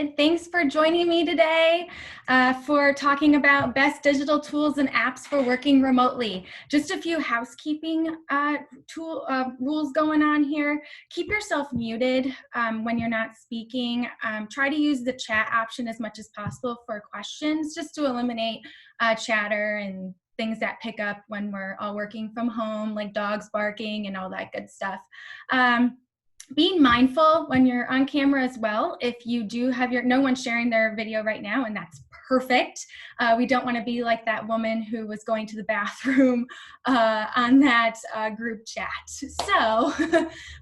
started. Thanks for joining me today for talking about best digital tools and apps for working remotely. Just a few housekeeping rules going on here. Keep yourself muted when you're not speaking. Try to use the chat option as much as possible for questions, just to eliminate chatter and things that pick up when we're all working from home, like dogs barking and all that good stuff. Being mindful when you're on camera as well. If you do have no one sharing their video right now, and that's perfect. We don't want to be like that woman who was going to the bathroom on that group chat. So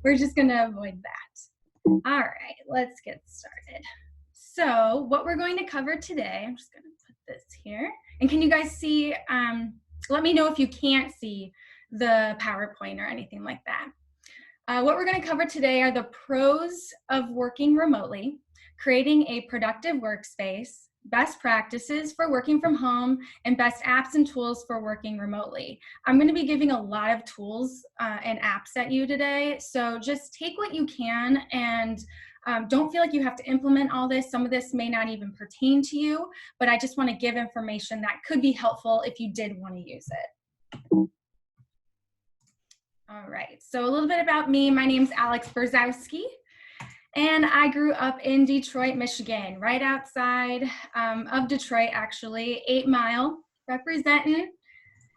we're just going to avoid that. All right, let's get started. So what we're going to cover today, I'm just going to put this here. And can you guys see, let me know if you can't see the PowerPoint or anything like that. What we're going to cover today are the pros of working remotely, creating a productive workspace, best practices for working from home, and best apps and tools for working remotely. I'm going to be giving a lot of tools and apps at you today, so just take what you can and don't feel like you have to implement all this. Some of this may not even pertain to you, but I just want to give information that could be helpful if you did want to use it. All right, so a little bit about me. My name's Alex Berzowski, and I grew up in Detroit, Michigan, right outside of Detroit, actually, 8 Mile, representing.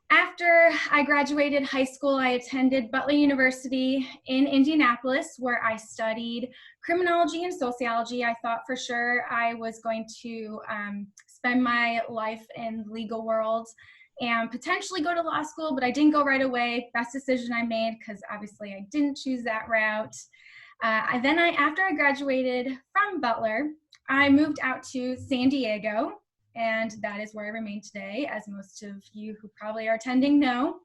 After I graduated high school, I attended Butler University in Indianapolis, where I studied criminology and sociology. I thought for sure I was going to spend my life in the legal world and potentially go to law school, but I didn't go right away. Best decision I made, because obviously I didn't choose that route. After I graduated from Butler, I moved out to San Diego, and that is where I remain today, as most of you who probably are attending know.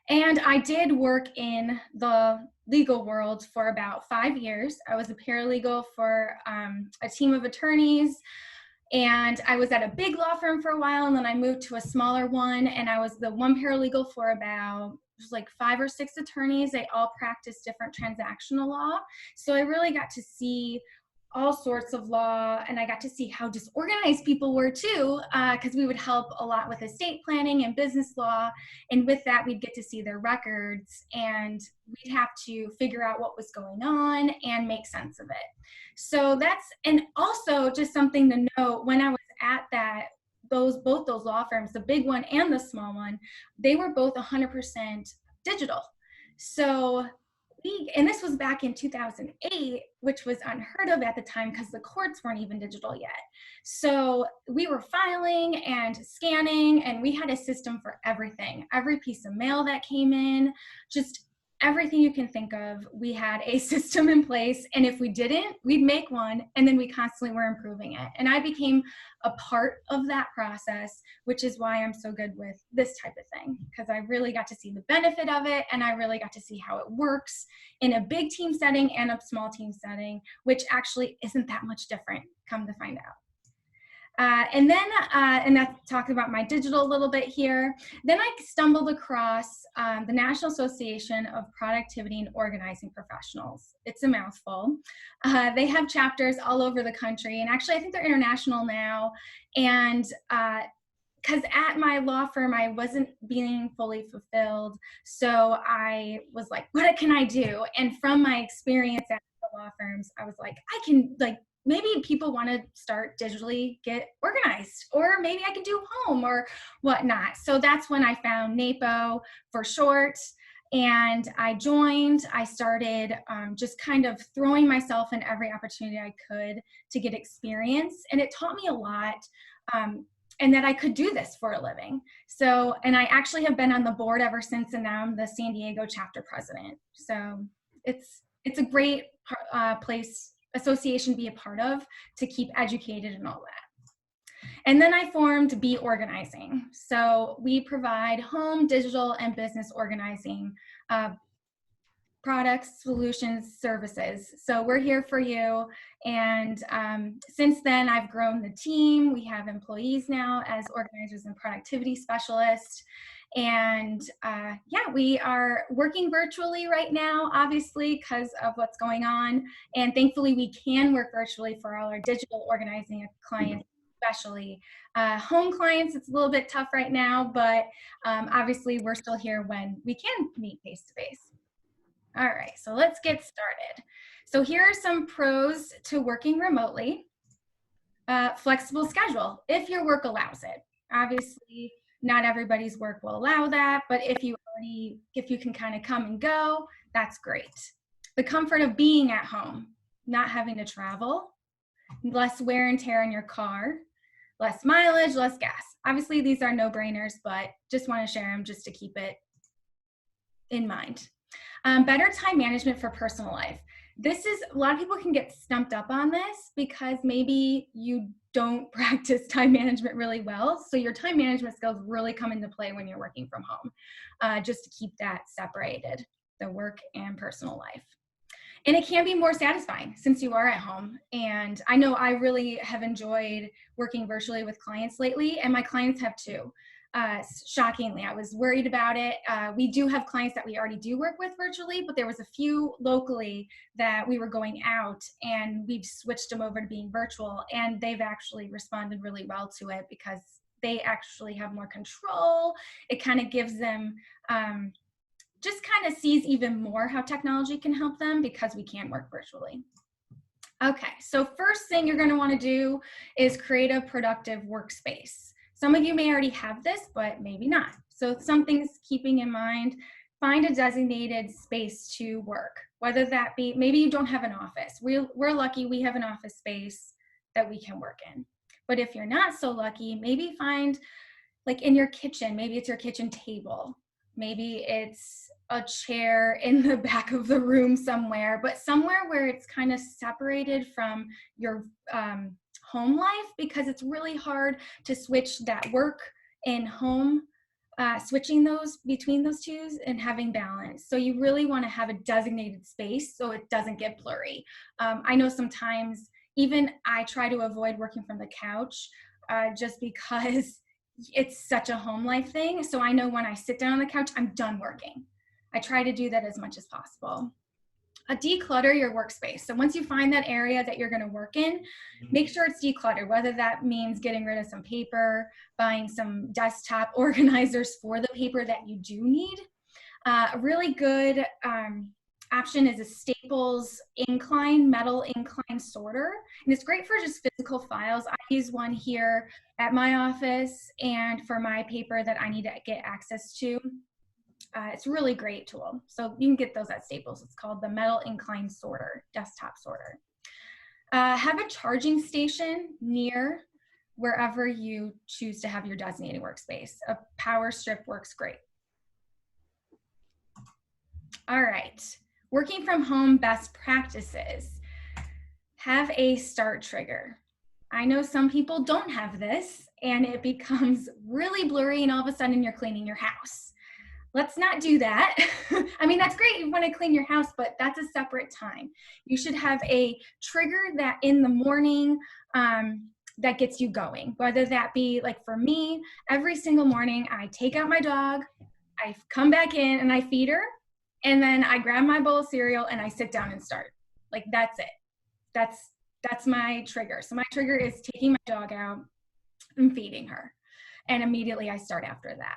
And I did work in the legal world for about 5 years. I was a paralegal for a team of attorneys. And I was at a big law firm for a while, and then I moved to a smaller one, and I was the one paralegal for about like 5 or 6 attorneys. They all practiced different transactional law. So I really got to see all sorts of law, and I got to see how disorganized people were too, because we would help a lot with estate planning and business law. And with that, we'd get to see their records, and we'd have to figure out what was going on and make sense of it. So and also just something to note, when I was at both those law firms, the big one and the small one, they were both 100% digital. So and this was back in 2008, which was unheard of at the time because the courts weren't even digital yet. So we were filing and scanning, and we had a system for everything. Every piece of mail that came in, just everything you can think of, we had a system in place. And if we didn't, we'd make one, and then we constantly were improving it. And I became a part of that process, which is why I'm so good with this type of thing, because I really got to see the benefit of it, and I really got to see how it works in a big team setting and a small team setting, which actually isn't that much different, come to find out. And that's talking about my digital a little bit here. Then I stumbled across the National Association of Productivity and Organizing Professionals. It's a mouthful. They have chapters all over the country, and actually I think they're international now. And because at my law firm, I wasn't being fully fulfilled. So I was like, what can I do? And from my experience at the law firms, I was like, I can maybe people want to start digitally get organized, or maybe I can do home or whatnot. So that's when I found NAPO for short, and I joined. I started just kind of throwing myself in every opportunity I could to get experience, and it taught me a lot, and that I could do this for a living. So, and I actually have been on the board ever since, and now I'm the San Diego chapter president. So it's a great association to be a part of, to keep educated and all that. And then I formed Be Organizing. So we provide home, digital, and business organizing products, solutions, services. So we're here for you. And since then, I've grown the team. We have employees now as organizers and productivity specialists. And yeah, we are working virtually right now, obviously, because of what's going on. And thankfully, we can work virtually for all our digital organizing clients, especially. Home clients, it's a little bit tough right now, but obviously, we're still here when we can meet face to face. All right, so let's get started. So here are some pros to working remotely. Flexible schedule, if your work allows it. Obviously, not everybody's work will allow that, but if you can kind of come and go, that's great. The comfort of being at home, not having to travel, less wear and tear in your car, less mileage, less gas. Obviously, these are no-brainers, but just want to share them just to keep it in mind. Better time management for personal life. This is, a lot of people can get stumped up on this because maybe you don't practice time management really well. So your time management skills really come into play when you're working from home, just to keep that separated, the work and personal life. And it can be more satisfying since you are at home. And I know I really have enjoyed working virtually with clients lately, and my clients have too. Shockingly, I was worried about it. We do have clients that we already do work with virtually, but there was a few locally that we were going out and we've switched them over to being virtual, and they've actually responded really well to it because they actually have more control. It kind of gives them, just kind of sees even more how technology can help them because we can work virtually. Okay, so first thing you're going to want to do is create a productive workspace. Some of you may already have this, but maybe not. So some things keeping in mind, find a designated space to work, whether that be, maybe you don't have an office. We're lucky we have an office space that we can work in. But if you're not so lucky, maybe find, like in your kitchen, maybe it's your kitchen table. Maybe it's a chair in the back of the room somewhere, but somewhere where it's kind of separated from your home life, because it's really hard to switch that work and home, switching those between those two and having balance. So you really want to have a designated space so it doesn't get blurry. I know sometimes even I try to avoid working from the couch just because it's such a home life thing. So I know when I sit down on the couch, I'm done working. I try to do that as much as possible. Declutter your workspace. So once you find that area that you're going to work in, make sure it's decluttered, whether that means getting rid of some paper, buying some desktop organizers for the paper that you do need. A really good option is a Staples metal incline sorter. And it's great for just physical files. I use one here at my office and for my paper that I need to get access to. It's a really great tool. So you can get those at Staples. It's called the metal incline sorter, desktop sorter. Have a charging station near wherever you choose to have your designated workspace. A power strip works great. All right, working from home best practices. Have a start trigger. I know some people don't have this and it becomes really blurry and all of a sudden you're cleaning your house. Let's not do that. I mean, that's great, you want to clean your house, but that's a separate time. You should have a trigger that in the morning that gets you going, whether that be, like for me, every single morning I take out my dog, I come back in and I feed her, and then I grab my bowl of cereal and I sit down and start. Like that's it. That's my trigger. So my trigger is taking my dog out and feeding her, and immediately I start after that.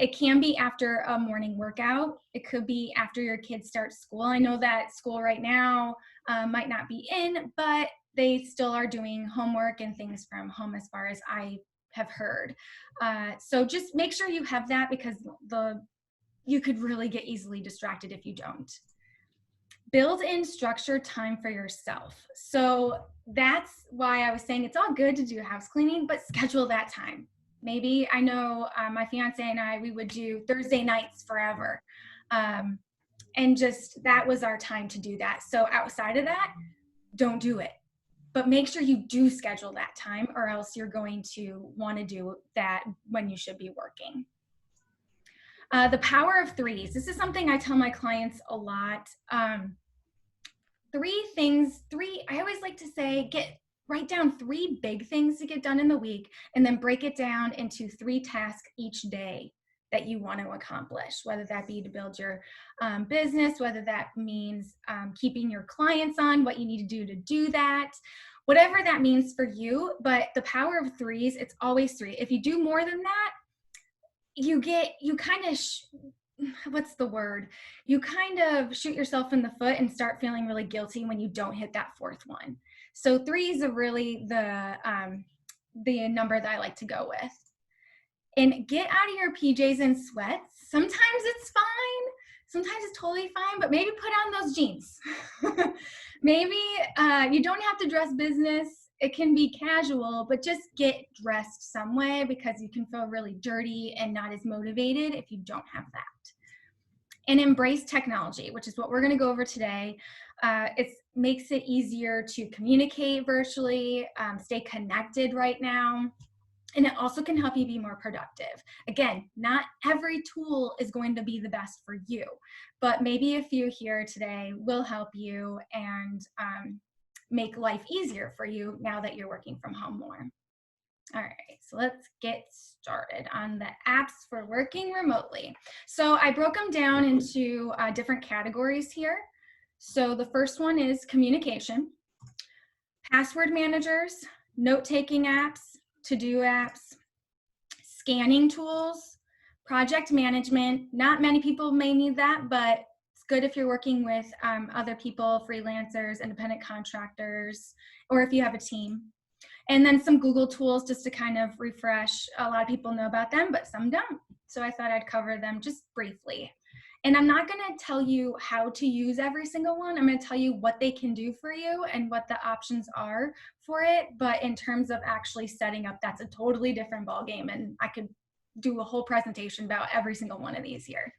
It can be after a morning workout. It could be after your kids start school. I know that school right now might not be in, but they still are doing homework and things from home as far as I have heard. So just make sure you have that because you could really get easily distracted if you don't. Build in structured time for yourself. So that's why I was saying it's all good to do house cleaning, but schedule that time. Maybe, I know my fiance and I, we would do Thursday nights forever. And just, that was our time to do that. So outside of that, don't do it. But make sure you do schedule that time or else you're going to want to do that when you should be working. The power of threes. This is something I tell my clients a lot. I always like to say, write down 3 big things to get done in the week and then break it down into 3 tasks each day that you want to accomplish, whether that be to build your business, whether that means keeping your clients on, what you need to do that, whatever that means for you. But the power of threes, it's always three. If you do more than that, you kind of, what's the word? You kind of shoot yourself in the foot and start feeling really guilty when you don't hit that fourth one. So threes are really the number that I like to go with. And get out of your PJs and sweats. Sometimes it's fine. Sometimes it's totally fine, but maybe put on those jeans. Maybe you don't have to dress business. It can be casual, but just get dressed some way, because you can feel really dirty and not as motivated if you don't have that. And embrace technology, which is what we're going to go over today. It makes it easier to communicate virtually, stay connected right now. And it also can help you be more productive. Again, not every tool is going to be the best for you, but maybe a few here today will help you and make life easier for you now that you're working from home more. All right, so let's get started on the apps for working remotely. So I broke them down into different categories here. So the first one is communication, password managers, note-taking apps, to-do apps, scanning tools, project management. Not many people may need that, but it's good if you're working with other people, freelancers, independent contractors, or if you have a team. And then some Google tools just to kind of refresh. A lot of people know about them, but some don't. So I thought I'd cover them just briefly. And I'm not gonna tell you how to use every single one. I'm gonna tell you what they can do for you and what the options are for it. But in terms of actually setting up, that's a totally different ballgame. And I could do a whole presentation about every single one of these here.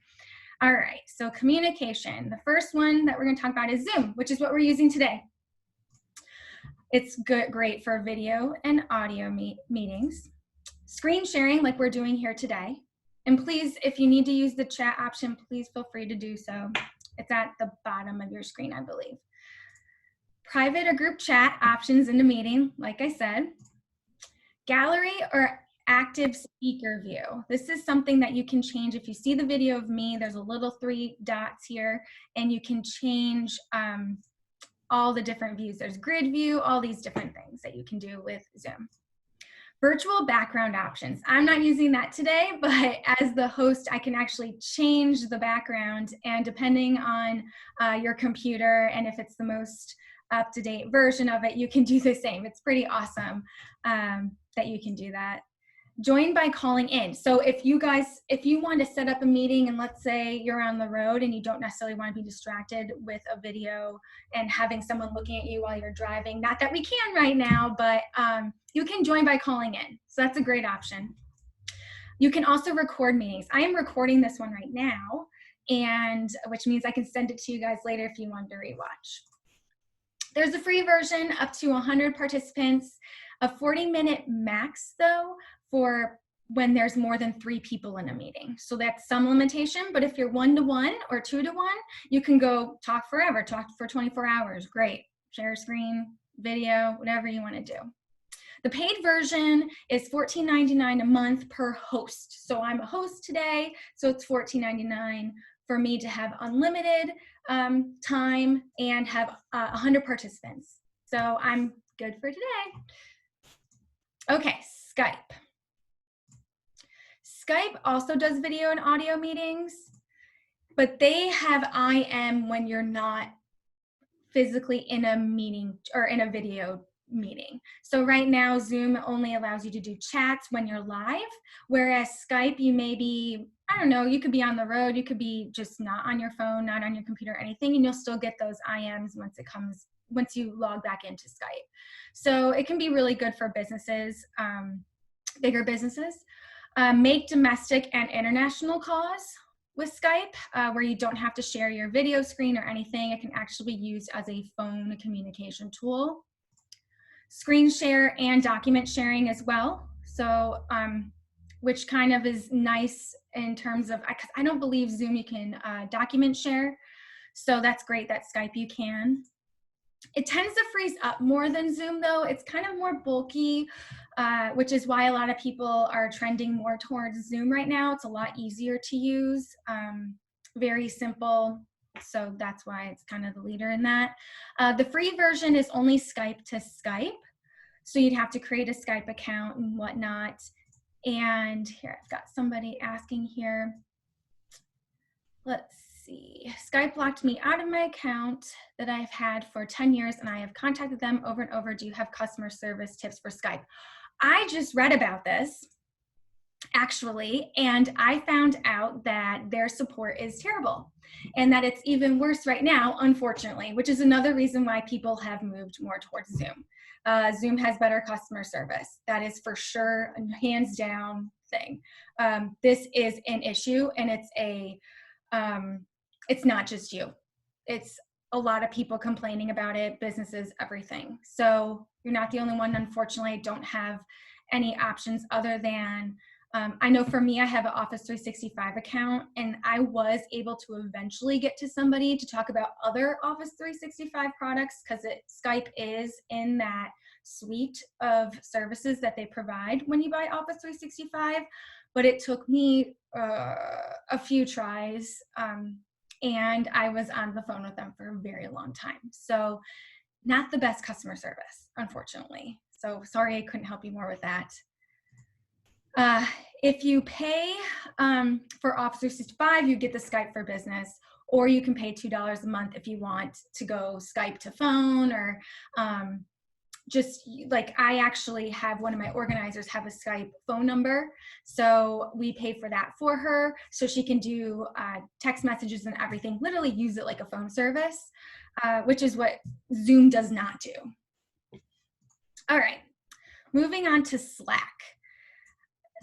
All right, so communication. The first one that we're gonna talk about is Zoom, which is what we're using today. It's great for video and audio meetings. Screen sharing, like we're doing here today. And please, if you need to use the chat option, please feel free to do so. It's at the bottom of your screen, I believe. Private or group chat options in the meeting, like I said. Gallery or active speaker view. This is something that you can change. If you see the video of me, there's a little 3 dots here, and you can change all the different views. There's grid view, all these different things that you can do with Zoom. Virtual background options. I'm not using that today, but as the host, I can actually change the background, and depending on your computer and if it's the most up-to-date version of it, you can do the same. It's pretty awesome that you can do that. Join by calling in. So if you want to set up a meeting, and let's say you're on the road and you don't necessarily want to be distracted with a video and having someone looking at you while you're driving, not that we can right now, but you can join by calling in. So that's a great option. You can also record meetings. I am recording this one right now, and which means I can send it to you guys later if you want to rewatch. There's a free version up to 100 participants, a 40-minute max though, for when there's more than 3 people in a meeting. So that's some limitation, but if you're 1-to-1 or 2-to-1, you can go talk forever, talk for 24 hours, great. Share screen, video, whatever you wanna do. The paid version is $14.99 a month per host. So I'm a host today, so it's $14.99 for me to have unlimited time and have 100 participants. So I'm good for today. Okay, Skype. Skype also does video and audio meetings, but they have IM when you're not physically in a meeting or in a video meeting. So right now, Zoom only allows you to do chats when you're live, whereas Skype, you may be, I don't know, you could be on the road, you could be just not on your phone, not on your computer or anything, and you'll still get those IMs once you log back into Skype. So it can be really good for businesses, bigger businesses. Make domestic and international calls with Skype, where you don't have to share your video screen or anything. It can actually be used as a phone communication tool. Screen share and document sharing as well. So, which kind of is nice in terms of, because I don't believe Zoom you can document share. So that's great that Skype you can. It tends to freeze up more than Zoom though. It's kind of more bulky. which is why a lot of people are trending more towards Zoom right now. It's a lot easier to use, very simple. So that's why it's kind of the leader in that. The free version is only Skype to Skype. So you'd have to create a Skype account and whatnot. And here, I've got somebody asking here. Let's see. Skype blocked me out of my account that I've had for 10 years, and I have contacted them over and over. Do you have customer service tips for Skype? I just read about this, actually, and I found out that their support is terrible and that it's even worse right now, unfortunately, which is another reason why people have moved more towards Zoom. Zoom has better customer service. That is for sure, a hands down thing. This is an issue, and it's not just you. It's a lot of people complaining about it, businesses, everything. So you're not the only one. Unfortunately, I don't have any options other than, I know for me, I have an Office 365 account, and I was able to eventually get to somebody to talk about other Office 365 products, because Skype is in that suite of services that they provide when you buy Office 365. But it took me a few tries, and I was on the phone with them for a very long time. So not the best customer service, unfortunately. So sorry I couldn't help you more with that. If you pay for Office 365, you get the Skype for Business, or you can pay $2 a month if you want to go Skype to phone, or just like I actually have one of my organizers have a Skype phone number. So we pay for that for her so she can do text messages and everything, literally use it like a phone service, which is what Zoom does not do. All right, moving on to Slack.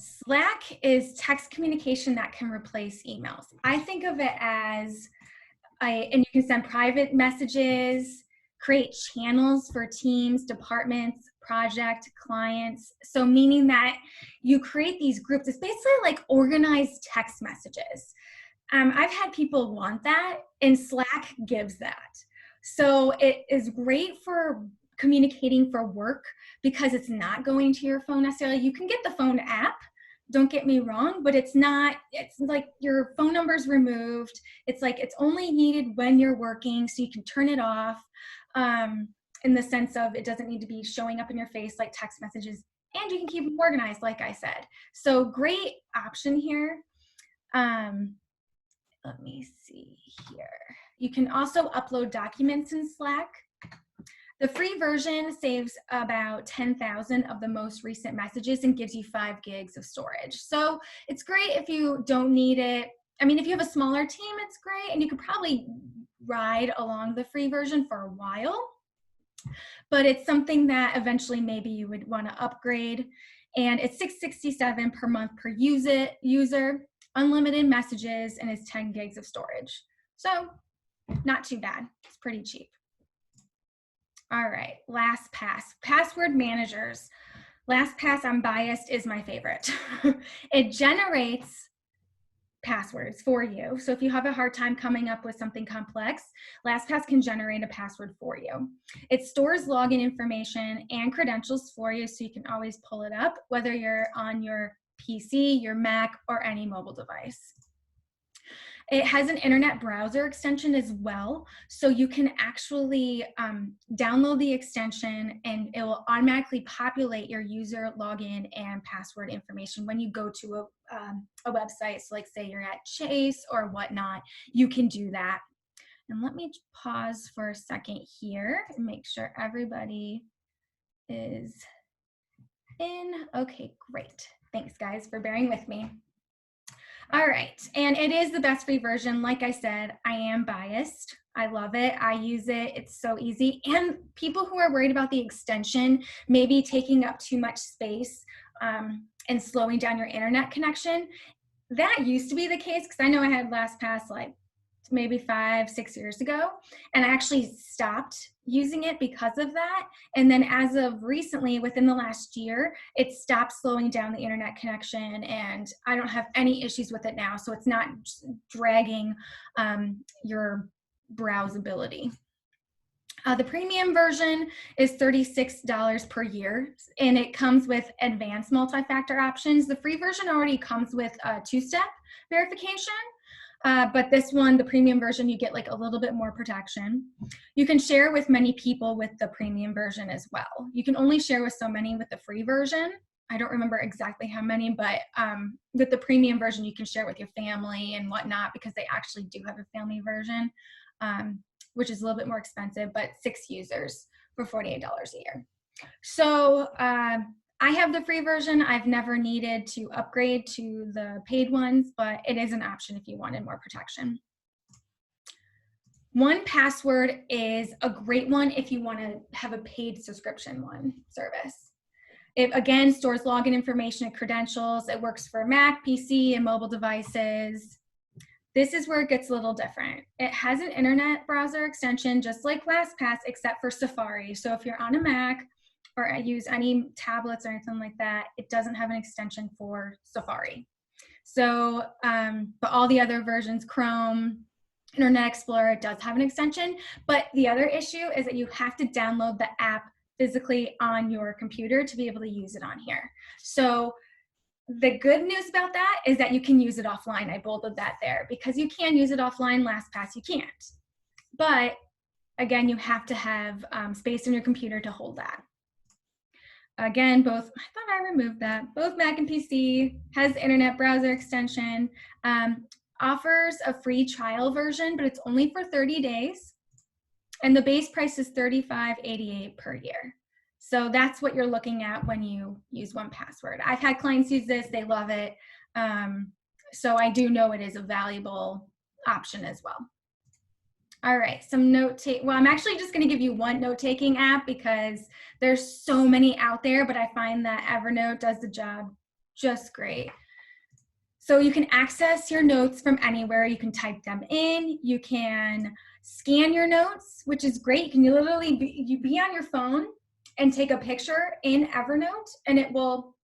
Slack is text communication that can replace emails. I think of it as, and you can send private messages, create channels for teams, departments, project, clients. So meaning that you create these groups. It's basically like organized text messages. I've had people want that, and Slack gives that. So it is great for communicating for work because it's not going to your phone necessarily. You can get the phone app, don't get me wrong, but it's like your phone number's removed. It's like it's only needed when you're working, so you can turn it off, in the sense of it doesn't need to be showing up in your face like text messages, and you can keep them organized, like I said. So great option here. Let me see here. You can also upload documents in Slack. The free version saves about 10,000 of the most recent messages and gives you 5 gigs of storage. So it's great if you don't need it. I mean, if you have a smaller team, it's great, and you could probably ride along the free version for a while, but it's something that eventually maybe you would want to upgrade. And it's $6.67 per month per user, unlimited messages, and it's 10 gigs of storage. So not too bad. It's pretty cheap. All right, LastPass, password managers. LastPass, I'm biased, is my favorite. It generates passwords for you. So if you have a hard time coming up with something complex, LastPass can generate a password for you. It stores login information and credentials for you, so you can always pull it up, whether you're on your PC, your Mac, or any mobile device. It has an internet browser extension as well, so you can actually download the extension, and it will automatically populate your user login and password information when you go to a website. So like say you're at Chase or whatnot, you can do that. And let me pause for a second here and make sure everybody is in. Okay, great. Thanks guys for bearing with me. All right, and it is the best free version. Like I said, I am biased. I love it. I use it. It's so easy. And people who are worried about the extension maybe taking up too much space and slowing down your internet connection, that used to be the case, because I know I had LastPass like maybe 5-6 years ago, and I actually stopped using it because of that. And then as of recently, within the last year, it stopped slowing down the internet connection, and I don't have any issues with it now. So it's not dragging your browsability. The premium version is $36 per year, and it comes with advanced multi-factor options. The free version already comes with a two-step verification, but this one, the premium version, you get like a little bit more protection. You can share with many people with the premium version as well. You can only share with so many with the free version. I don't remember exactly how many, but with the premium version, you can share with your family and whatnot, because they actually do have a family version, which is a little bit more expensive, but 6 users for $48 a year. So I have the free version. I've never needed to upgrade to the paid ones, but it is an option if you wanted more protection. 1Password is a great one if you want to have a paid subscription service. It, again, stores login information and credentials. It works for Mac, PC, and mobile devices. This is where it gets a little different. It has an internet browser extension, just like LastPass, except for Safari. So if you're on a Mac or use any tablets or anything like that, it doesn't have an extension for Safari. So, but all the other versions, Chrome, Internet Explorer, does have an extension. But the other issue is that you have to download the app physically on your computer to be able to use it on here. So the good news about that is that you can use it offline. I bolded that there because you can use it offline. LastPass, you can't. But again, you have to have space in your computer to hold that. Again, both, I thought I removed that, both Mac and PC, has internet browser extension, offers a free trial version, but it's only for 30 days. And the base price is $35.88 per year. So that's what you're looking at when you use 1Password. I've had clients use this, they love it. So I do know it is a valuable option as well. All right, some well, I'm actually just gonna give you one note-taking app because there's so many out there, but I find that Evernote does the job just great. So you can access your notes from anywhere. You can type them in. You can scan your notes, which is great. You can literally be on your phone and take a picture in Evernote, and it will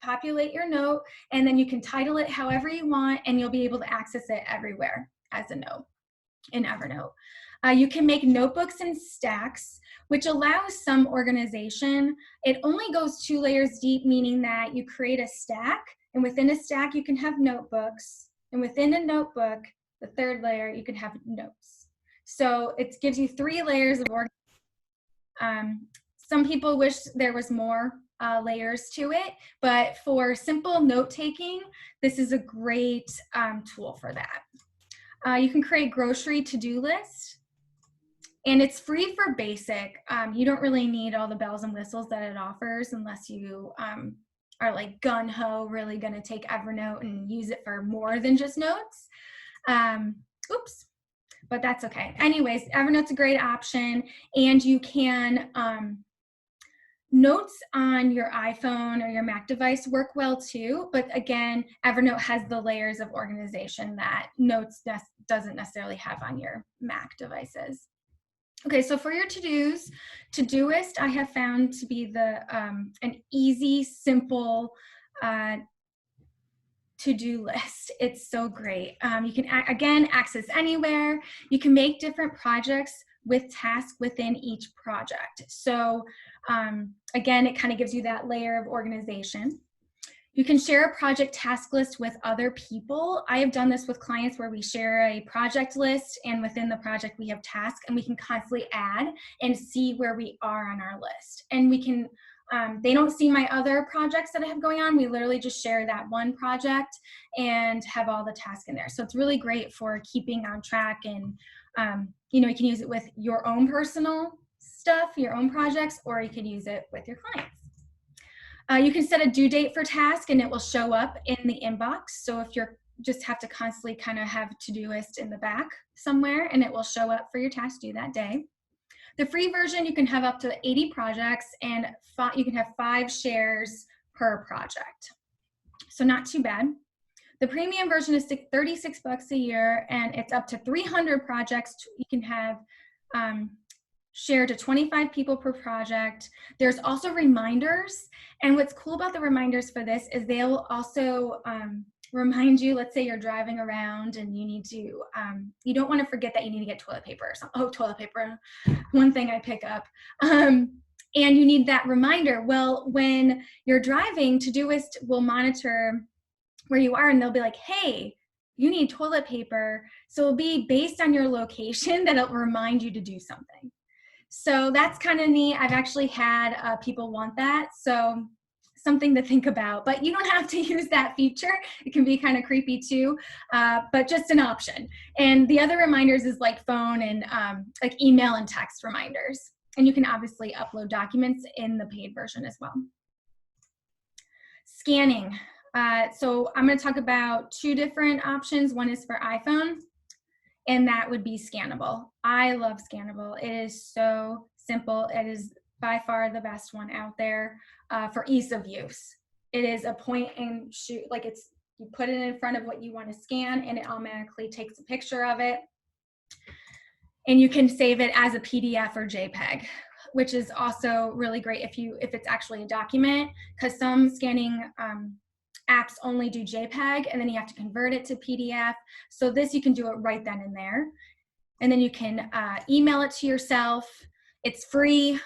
populate your note, and then you can title it however you want, and you'll be able to access it everywhere as a note in Evernote. You can make notebooks in stacks, which allows some organization. It only goes 2 layers deep, meaning that you create a stack, and within a stack you can have notebooks, and within a notebook, the 3rd layer, you can have notes. So it gives you 3 layers of organization. Some people wish there was more layers to it, but for simple note-taking, this is a great tool for that. You can create grocery to-do lists, and it's free for basic. You don't really need all the bells and whistles that it offers unless you are like gung-ho, really gonna take Evernote and use it for more than just notes. Oops, but that's okay. Anyways, Evernote's a great option, and you can, notes on your iPhone or your Mac device work well too, but again, Evernote has the layers of organization that Notes doesn't necessarily have on your Mac devices. Okay, so for your to-dos, Todoist I have found to be an easy, simple to-do list. It's so great. You can, again, access anywhere. You can make different projects with tasks within each project. So again, it kind of gives you that layer of organization. You can share a project task list with other people. I have done this with clients where we share a project list, and within the project we have tasks, and we can constantly add and see where we are on our list. And we can, they don't see my other projects that I have going on. We literally just share that one project and have all the tasks in there. So it's really great for keeping on track, and you know, you can use it with your own personal stuff, your own projects, or you can use it with your clients. You can set a due date for task, and it will show up in the inbox. So if you're just have to constantly kind of have Todoist in the back somewhere, and it will show up for your task due that day. The free version, you can have up to 80 projects, and you can have 5 shares per project. So not too bad. The premium version is $36 a year, and it's up to 300 projects. You can have share to 25 people per project. There's also reminders, and what's cool about the reminders for this is they'll also remind you, let's say you're driving around and you need to, you don't want to forget that you need to get toilet paper or something. Oh, toilet paper, one thing I pick up. And you need that reminder. Well, when you're driving, Todoist will monitor where you are and they'll be like, hey, you need toilet paper. So it'll be based on your location that it'll remind you to do something. So that's kind of neat. I've actually had people want that. So something to think about, but you don't have to use that feature. It can be kind of creepy too, but just an option. And the other reminders is like phone and like email and text reminders. And you can obviously upload documents in the paid version as well. Scanning. So I'm going to talk about two different options. One is for iPhone, and that would be Scannable. I love Scannable. It is so simple. It is by far the best one out there for ease of use. It is a point and shoot, like it's, you put it in front of what you want to scan and it automatically takes a picture of it. And you can save it as a PDF or JPEG, which is also really great if it's actually a document, because some scanning apps only do JPEG and then you have to convert it to PDF. So this, you can do it right then and there. And then you can email it to yourself. It's free.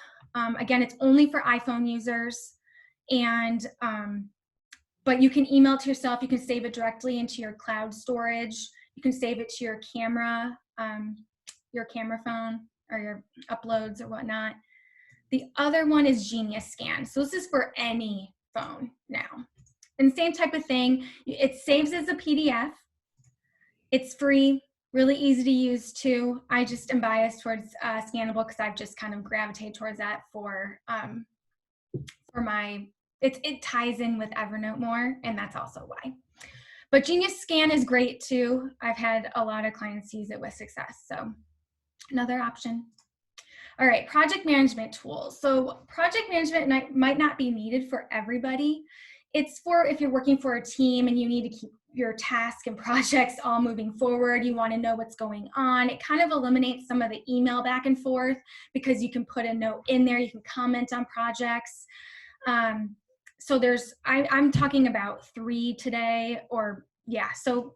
Again, it's only for iPhone users. And, but you can email it to yourself. You can save it directly into your cloud storage. You can save it to your camera phone or your uploads or whatnot. The other one is Genius Scan. So this is for any phone now. And same type of thing. It saves as a PDF. It's free, really easy to use too. I just am biased towards Scannable because I've just kind of gravitated towards that for my, it ties in with Evernote more, and that's also why. But Genius Scan is great too. I've had a lot of clients use it with success. So another option. All right, project management tools. So project management might not be needed for everybody. It's for if you're working for a team and you need to keep your tasks and projects all moving forward, you want to know what's going on. It kind of eliminates some of the email back and forth because you can put a note in there, you can comment on projects. So I'm talking about 3 today, or yeah, so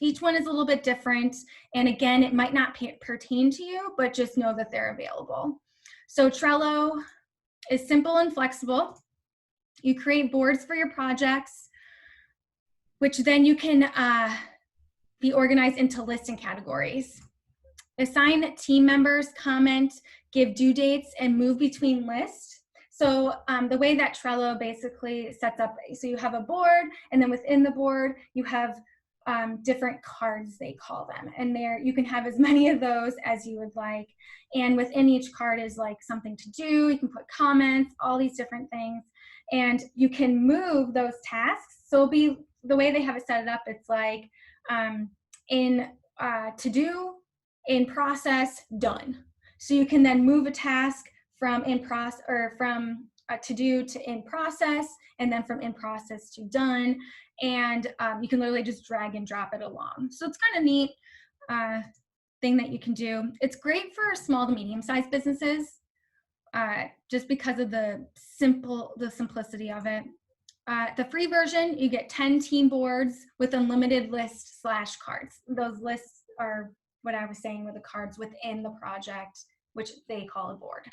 each one is a little bit different. And again, it might not pertain to you, but just know that they're available. So Trello is simple and flexible. You create boards for your projects, which then you can be organized into lists and categories. Assign team members, comment, give due dates, and move between lists. So the way that Trello basically sets up, so you have a board, and then within the board, you have different cards, they call them, and there you can have as many of those as you would like, and within each card is like something to do. You can put comments, all these different things, and you can move those tasks. So it'll be the way they have it set it up. It's like in to do, in process, done. So you can then move a task from in process, or from to do to in process, and then from in process to done. And you can literally just drag and drop it along. So it's kind of neat thing that you can do. It's great for small to medium-sized businesses just because of the simplicity of it. The free version, you get 10 team boards with unlimited lists/cards. Those lists are what I was saying with the cards within the project, which they call a board.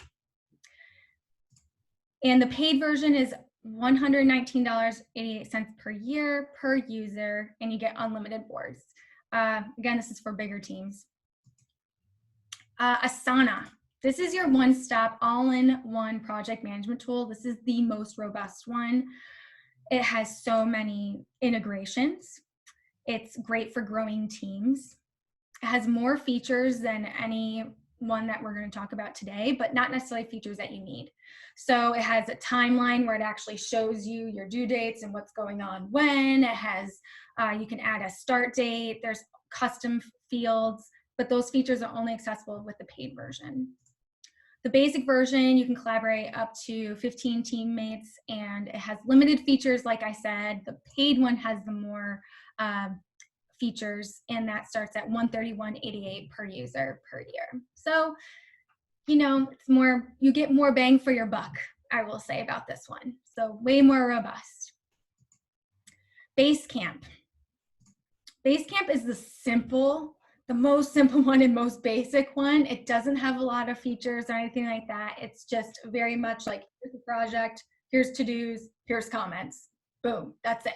And the paid version is $119.88 per year per user, and you get unlimited boards. Again, this is for bigger teams. Asana. This is your one-stop, all-in-one project management tool. This is the most robust one. It has so many integrations. It's great for growing teams. It has more features than any one that we're going to talk about today, but not necessarily features that you need. So it has a timeline where it actually shows you your due dates and what's going on when. It has, you can add a start date. There's custom fields, but those features are only accessible with the paid version. The basic version, you can collaborate up to 15 teammates, and it has limited features, like I said. The paid one has the more features, and that starts at $131.88 per user per year. So, you know, it's more, you get more bang for your buck, I will say about this one. So way more robust. Basecamp. Basecamp is the most simple one and most basic one. It doesn't have a lot of features or anything like that. It's just very much like, here's a project, here's to-dos, here's comments. Boom, that's it.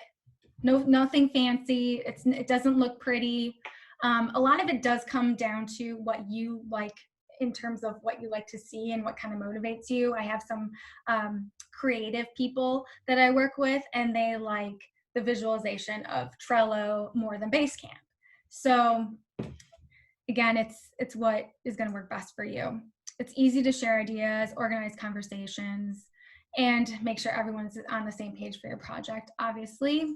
Nothing fancy. It doesn't look pretty. A lot of it does come down to what you like in terms of what you like to see and what kind of motivates you. I have some creative people that I work with, and they like the visualization of Trello more than Basecamp. So again, it's what is going to work best for you. It's easy to share ideas, organize conversations, and make sure everyone's on the same page for your project. Obviously,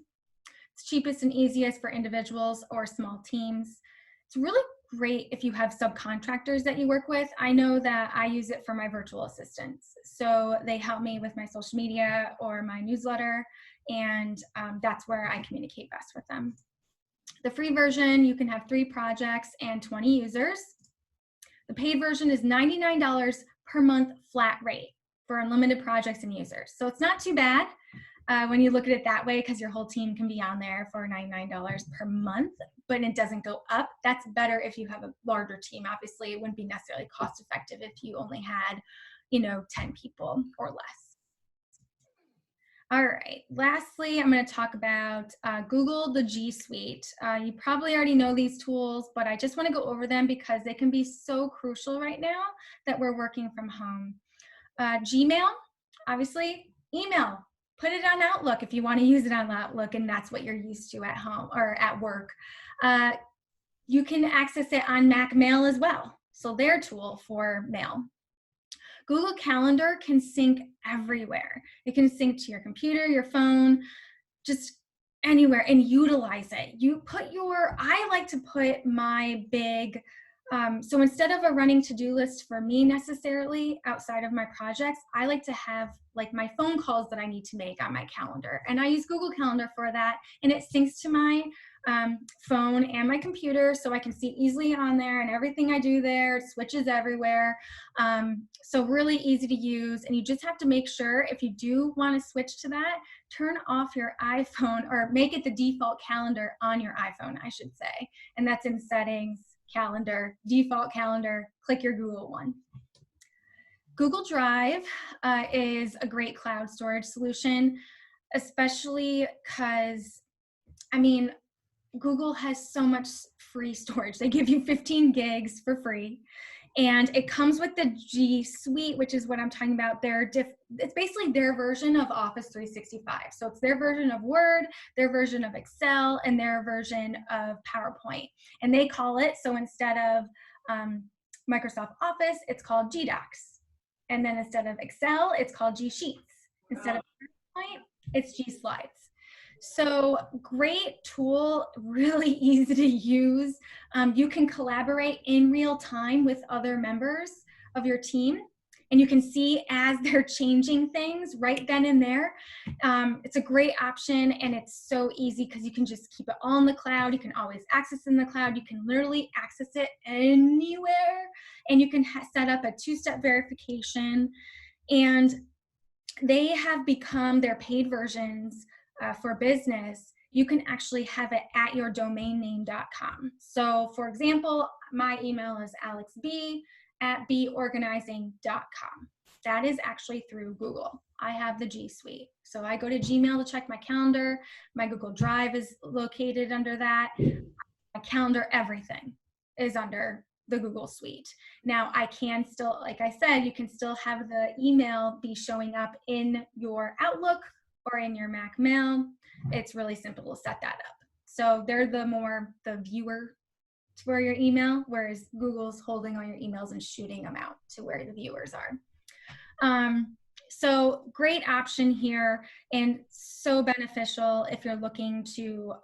it's cheapest and easiest for individuals or small teams. It's really great if you have subcontractors that you work with. I know that I use it for my virtual assistants. So they help me with my social media or my newsletter, and that's where I communicate best with them. The free version, you can have 3 projects and 20 users. The paid version is $99 per month flat rate for unlimited projects and users. So it's not too bad when you look at it that way, because your whole team can be on there for $99 per month, but it doesn't go up. That's better if you have a larger team. Obviously, it wouldn't be necessarily cost effective if you only had, 10 people or less. All right, lastly, I'm going to talk about Google the G Suite. You probably already know these tools, but I just want to go over them because they can be so crucial right now that we're working from home. Gmail, obviously, email. Put it on Outlook if you want to use it on Outlook and that's what you're used to at home or at work. You can access it on Mac Mail as well, so their tool for mail. Google Calendar can sync everywhere. It can sync to your computer, your phone, just anywhere, and utilize it. I like to put my big, so instead of a running to-do list for me necessarily outside of my projects, I like to have like my phone calls that I need to make on my calendar. And I use Google Calendar for that, and it syncs to my phone and my computer, so I can see easily on there, and everything I do there switches everywhere. So really easy to use, and you just have to make sure if you do want to switch to that, turn off your iPhone or make it the default calendar on your iPhone, I should say. And that's in settings, calendar, default calendar, click your Google one. Google Drive is a great cloud storage solution, especially because, Google has so much free storage. They give you 15 gigs for free. And it comes with the G Suite, which is what I'm talking about. It's basically their version of Office 365. So it's their version of Word, their version of Excel, and their version of PowerPoint. And they call it, so instead of Microsoft Office, it's called G Docs. And then instead of Excel, it's called G Sheets. Instead of PowerPoint, it's G Slides. So great tool, really easy to use. You can collaborate in real time with other members of your team, and you can see as they're changing things right then and there. It's a great option, and it's so easy because you can just keep it all in the cloud. You can always access it in the cloud. You can literally access it anywhere, and you can set up a 2-step verification. And they have become their paid versions for business. You can actually have it at your domain name.com. So for example, my email is alexb@beorganizing.com. That is actually through Google. I have the G Suite. So I go to Gmail to check my calendar. My Google Drive is located under that. My calendar, everything is under the Google Suite. Now I can still, like I said, you can still have the email be showing up in your Outlook or in your Mac Mail. It's really simple to set that up. So they're the viewer for your email, whereas Google's holding all your emails and shooting them out to where the viewers are. So great option here, and so beneficial if you're looking to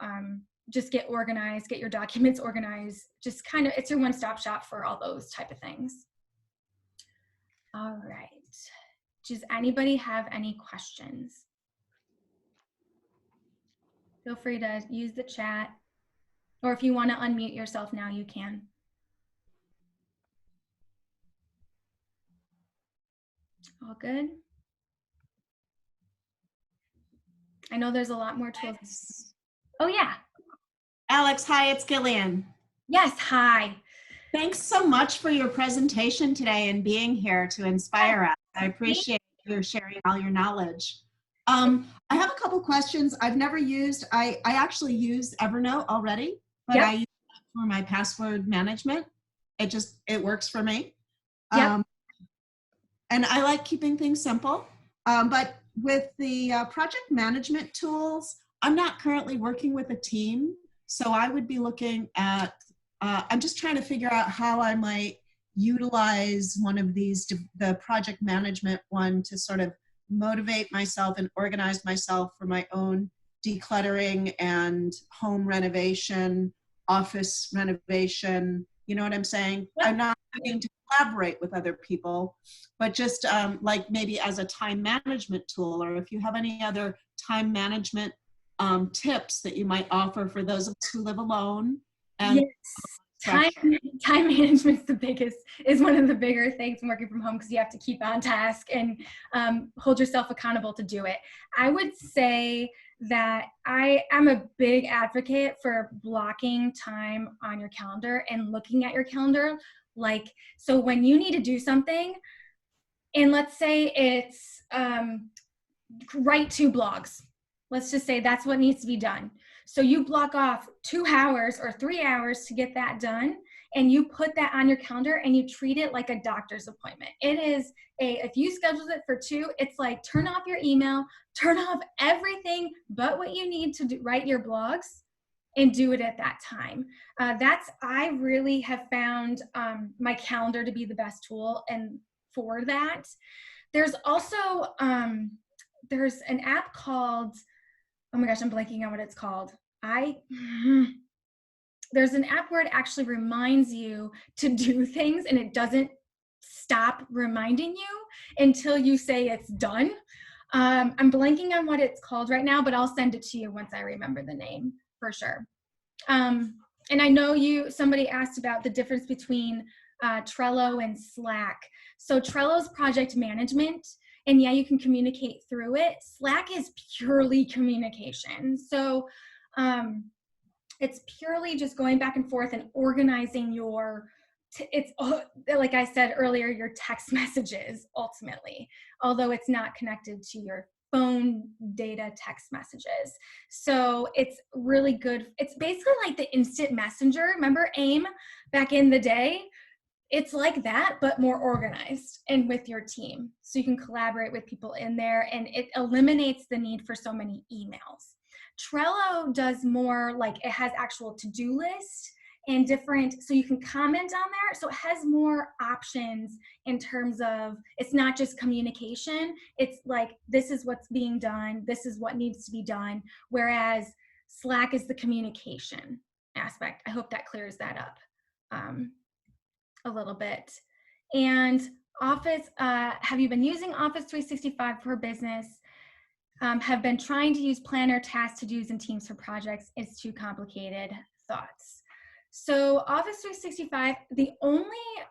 just get organized, get your documents organized, just kind of, it's your one-stop shop for all those type of things. All right. Does anybody have any questions? Feel free to use the chat, or if you want to unmute yourself now, you can. All good? I know there's a lot more tools. Oh yeah. Alex, hi, it's Gillian. Yes, hi. Thanks so much for your presentation today and being here to Yes, inspire us. I thank appreciate you sharing all your knowledge. you. I have a couple questions I've never used. I actually use Evernote already, but Yep, I use it for my password management. It works for me. yep. Um, and I like keeping things simple. But with the project management tools, I'm not currently working with a team. So I would be looking at, I'm just trying to figure out how I might utilize one of these, the project management one, to sort of motivate myself and organize myself for my own decluttering and home renovation, office renovation. You know what I'm saying? Yep. I'm not looking to collaborate with other people, but just like maybe as a time management tool, or if you have any other time management tips that you might offer for those of us who live alone and Yes. Time structure. time management's is one of the bigger things from working from home because you have to keep on task and hold yourself accountable to do it. I would say that I am a big advocate for blocking time on your calendar and looking at your calendar. Like, so when you need to do something, and let's say it's write 2 blogs. Let's just say that's what needs to be done. So you block off 2 hours or 3 hours to get that done, and you put that on your calendar and you treat it like a doctor's appointment. It is if you schedule it for 2, it's like turn off your email, turn off everything but what you need to write your blogs, and do it at that time. I really have found my calendar to be the best tool, and for that, there's also there's an app called, oh my gosh, I'm blanking on what it's called. I There's an app where it actually reminds you to do things, and it doesn't stop reminding you until you say it's done. I'm blanking on what it's called right now, but I'll send it to you once I remember the name for sure. Um, and I know somebody asked about the difference between Trello and Slack. So Trello's project management, and yeah, you can communicate through it. Slack is purely communication. So it's purely just going back and forth and organizing it's like I said earlier, your text messages ultimately, although it's not connected to your phone data text messages. So it's really good. It's basically like the instant messenger. Remember AIM back in the day? It's like that, but more organized and with your team. So you can collaborate with people in there, and it eliminates the need for so many emails. Trello does more like it has actual to-do list and different, so you can comment on there. So it has more options in terms of it's not just communication. It's like, this is what's being done. This is what needs to be done. Whereas Slack is the communication aspect. I hope that clears that up. A little bit. And Office, have you been using Office 365 for business? Have been trying to use Planner, tasks, to-dos, and Teams for projects. It's too complicated. Thoughts? So Office 365,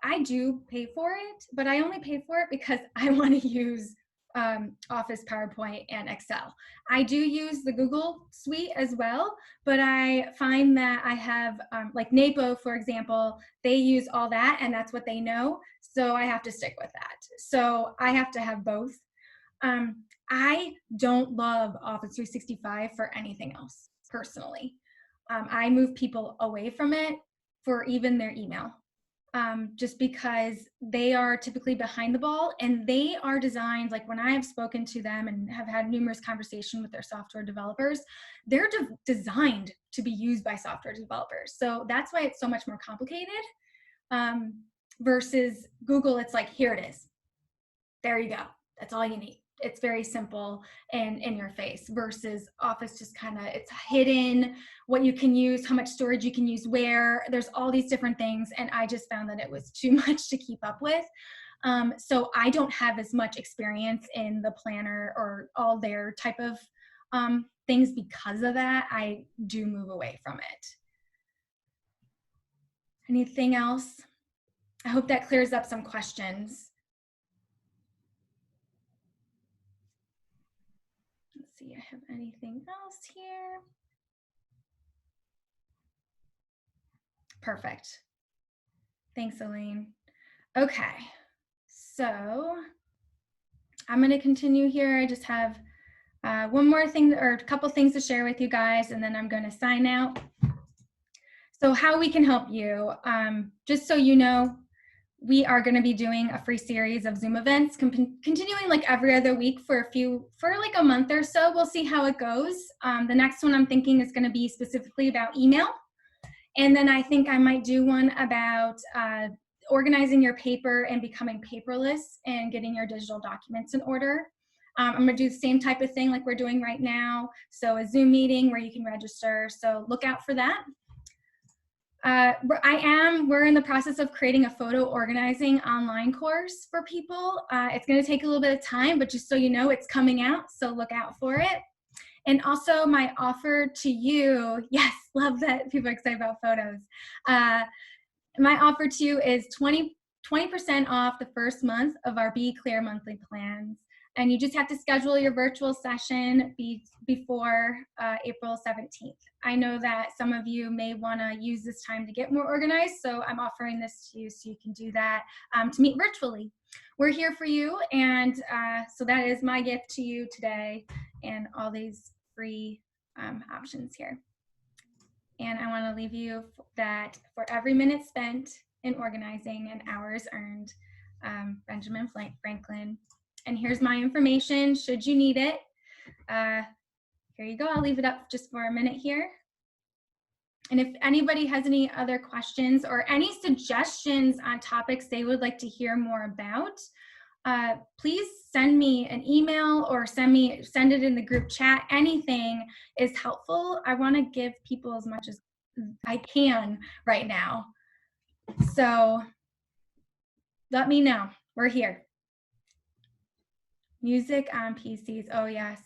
I do pay for it, but I only pay for it because I want to use Office, PowerPoint, and Excel. I do use the Google Suite as well, but I find that I have, like NAPO, for example, they use all that and that's what they know. So I have to stick with that. So I have to have both. I don't love Office 365 for anything else, personally. I move people away from it for even their email, just because they are typically behind the ball, and they are designed, like when I have spoken to them and have had numerous conversations with their software developers, they're designed to be used by software developers. So that's why it's so much more complicated, versus Google. It's like, here it is. There you go. That's all you need. It's very simple and in your face, versus Office just kind of, it's hidden what you can use, how much storage you can use where. There's all these different things, and I just found that it was too much to keep up with. So I don't have as much experience in the Planner or all their type of things. Because of that, I do move away from it. Anything else? I hope that clears up some questions. Let's see, I have anything else here. Perfect. Thanks, Elaine. Okay, so I'm going to continue here. I just have one more thing or a couple things to share with you guys, and then I'm going to sign out. So how we can help you, just so you know, we are going to be doing a free series of Zoom events, continuing like every other week for like a month or so. We'll see how it goes. The next one I'm thinking is going to be specifically about email. And then I think I might do one about organizing your paper and becoming paperless and getting your digital documents in order. I'm going to do the same type of thing like we're doing right now. So a Zoom meeting where you can register. So look out for that. We're in the process of creating a photo organizing online course for people. It's going to take a little bit of time, but just so you know, it's coming out. So look out for it. And also my offer to you, yes, love that people are excited about photos. My offer to you is 20% off the first month of our Be Clear monthly plans. And you just have to schedule your virtual session before April 17th. I know that some of you may want to use this time to get more organized, so I'm offering this to you so you can do that to meet virtually. We're here for you, and so that is my gift to you today and all these free options here. And I want to leave you that for every minute spent in organizing and hours earned, Benjamin Franklin. And here's my information should you need it. Here you go. I'll leave it up just for a minute here. And if anybody has any other questions or any suggestions on topics they would like to hear more about, please send me an email or send it in the group chat. Anything is helpful. I want to give people as much as I can right now. So let me know. We're here. Music on PCs. Oh, yes.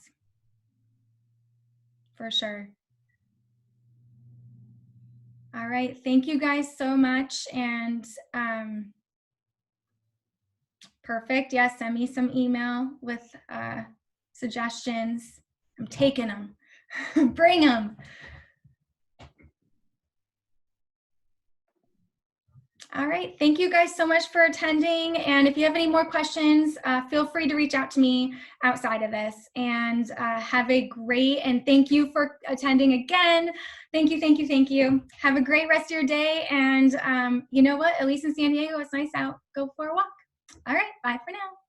For sure. All right. Thank you guys so much. And perfect. Yes, send me some email with suggestions. I'm taking them. Bring them. All right. Thank you guys so much for attending. And if you have any more questions, feel free to reach out to me outside of this. And have a great, and thank you for attending again. Thank you, thank you, thank you. Have a great rest of your day. And you know what? At least in San Diego, it's nice out. Go for a walk. All right. Bye for now.